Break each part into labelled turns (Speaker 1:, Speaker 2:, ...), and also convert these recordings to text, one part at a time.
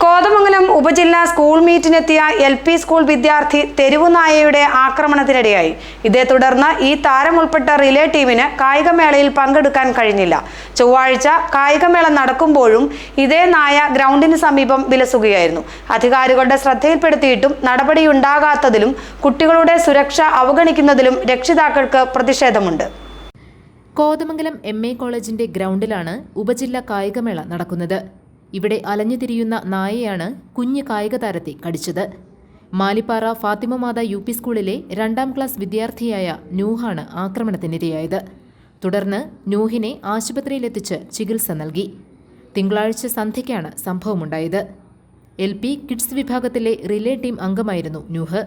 Speaker 1: കോതമംഗലം ഉപജില്ലാ school മീറ്റിനെത്തിയ LP school വിദ്യാർത്ഥി തെരുവുനായയുടെ ആക്രമണത്തിനിടയായി. ഇതേ തുടർന്ന് ഈ താരം ഉൾപ്പെട്ട റിലേ ടീമിന് കായികമേളയിൽ പങ്കെടുക്കാൻ കഴിഞ്ഞില്ല. ചൊവ്വാഴ്ച കായികമേള നടക്കുമ്പോഴും ഇതേ നായ ഗ്രൗണ്ടിന് സമീപം വിലസുകയായിരുന്നു. അധികാരികളുടെ ശ്രദ്ധയിൽപ്പെടുത്തിയിട്ടും നടപടിയുണ്ടാകാത്തതിലും കുട്ടികളുടെ സുരക്ഷ അവഗണിക്കുന്നതിലും രക്ഷിതാക്കൾക്ക് പ്രതിഷേധമുണ്ട്.
Speaker 2: കോതമംഗലം MA കോളേജിന്റെ ഗ്രൗണ്ടിലാണ് ഉപജില്ലാ കായികമേള നടക്കുന്നത്. ഇവിടെ അലഞ്ഞുതിരിയുന്ന നായയാണ് കുഞ്ഞ് കായിക താരത്തെ കടിച്ചത്. മാലിപ്പാറ ഫാത്തിമ മാത UP സ്കൂളിലെ 2ാം ക്ലാസ് വിദ്യാർത്ഥിയായ നൂഹാണ് ആക്രമണത്തിനിരയായത്. തുടർന്ന് നൂഹിനെ ആശുപത്രിയിലെത്തിച്ച് ചികിത്സ നൽകി. തിങ്കളാഴ്ച സന്ധ്യയ്ക്കാണ് സംഭവമുണ്ടായത്. LP കിഡ്സ് വിഭാഗത്തിലെ റിലേ ടീം അംഗമായിരുന്നു നൂഹ്.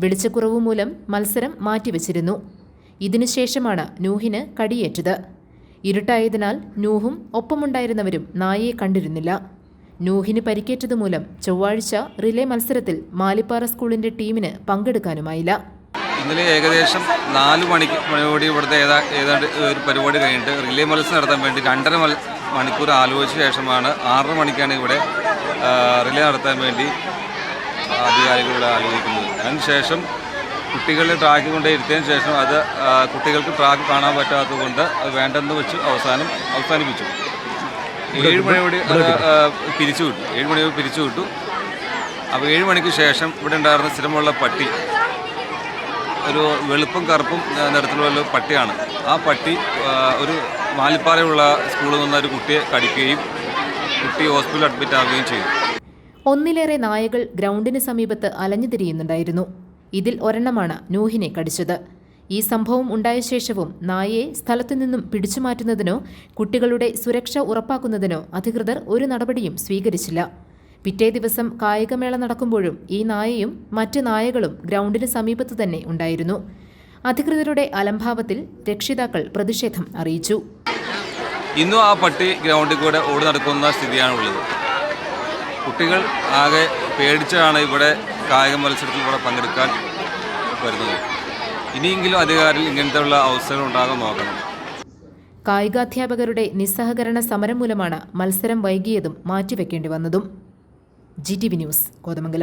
Speaker 2: വെളിച്ചക്കുറവ് മൂലം മത്സരം മാറ്റിവച്ചിരുന്നു. ഇതിനുശേഷമാണ് നൂഹിന് കടിയേറ്റത്. ഇരുട്ടായതിനാൽ നൂഹും ഒപ്പമുണ്ടായിരുന്നവരും നായയെ കണ്ടിരുന്നില്ല. നൂഹിന് പരിക്കേറ്റതുമൂലം ചൊവ്വാഴ്ച റിലേ മത്സരത്തിൽ സ്കൂളിന്റെ ടീമിന് പങ്കെടുക്കാനുമായില്ല.
Speaker 3: ഇന്നലെ ഏകദേശം 4 മണിയോടെ ഇവിടുത്തെ ഏതാണ്ട് ഒരു പരിപാടി കഴിഞ്ഞിട്ട് റിലേ മത്സരം നടത്താൻ വേണ്ടി 2.5 മണിക്കൂർ ആലോചിച്ച ശേഷമാണ് 6 മണിക്കാണ് ഇവിടെ റിലേ നടത്താൻ വേണ്ടി അധികാരികളോട് ആലോചിക്കുന്നത്. അതിനുശേഷം കുട്ടികളെ ട്രാക്ക് കൊണ്ട് ഇരുത്തിയതിന് ശേഷം അത് കുട്ടികൾക്ക് ട്രാക്ക് കാണാൻ പറ്റാത്തതുകൊണ്ട് അത് വേണ്ടെന്ന് വെച്ച് അവസാനിപ്പിച്ചു. 7 മണിയോടെ പിരിച്ചു വിട്ടു. 7 മണിയോട് പിരിച്ചു വിട്ടു. അപ്പോൾ 7 മണിക്ക് ശേഷം ഇവിടെ ഉണ്ടായിരുന്ന സ്ഥിരമുള്ള പട്ടി, ഒരു വെളുപ്പും കറുപ്പും നിറത്തിലുള്ള പട്ടിയാണ്. ആ പട്ടി ഒരു മാലിപ്പാറയുള്ള സ്കൂളിൽ നിന്ന് ഒരു കുട്ടിയെ കടിക്കുകയും കുട്ടി ഹോസ്പിറ്റലിൽ അഡ്മിറ്റ് ആവുകയും ചെയ്തു.
Speaker 2: ഒന്നിലേറെ നായകൾ ഗ്രൗണ്ടിന് സമീപത്ത് അലഞ്ഞുതിരിയുന്നുണ്ടായിരുന്നു. ഇതിൽ ഒരെണ്ണമാണ് നൂഹിനെ കടിച്ചത്. ഈ സംഭവം ഉണ്ടായ ശേഷവും നായയെ സ്ഥലത്തു നിന്നും പിടിച്ചുമാറ്റുന്നതിനോ കുട്ടികളുടെ സുരക്ഷ ഉറപ്പാക്കുന്നതിനോ അധികൃതർ ഒരു നടപടിയും സ്വീകരിച്ചില്ല. പിറ്റേ ദിവസം കായികമേള നടക്കുമ്പോഴും ഈ നായയും മറ്റ് നായകളും ഗ്രൗണ്ടിന് സമീപത്തു തന്നെ ഉണ്ടായിരുന്നു. അധികൃതരുടെ അലംഭാവത്തിൽ രക്ഷിതാക്കൾ പ്രതിഷേധം അറിയിച്ചു.
Speaker 3: ഇന്നും ആ പട്ടി ഗ്രൗണ്ടിൽ കൂടെ ഓടി നടക്കുന്ന സ്ഥിതിയാണുള്ളത്. കുട്ടികൾ ആകെ പേടിച്ചാണ് ഇവിടെ കായിക മത്സരത്തിൽ ഇവിടെ പങ്കെടുക്കാൻ വരുന്നത്. ഇനിയെങ്കിലും അധികാരികൾ ഇങ്ങനത്തെയുള്ള അവസരങ്ങൾ ഉണ്ടാകാൻ നോക്കണം.
Speaker 2: കായികാധ്യാപകരുടെ നിസ്സഹകരണ സമരം മൂലമാണ് മത്സരം വൈകിയതും മാറ്റിവെക്കേണ്ടി വന്നതും. GTV news, Kothamangalam.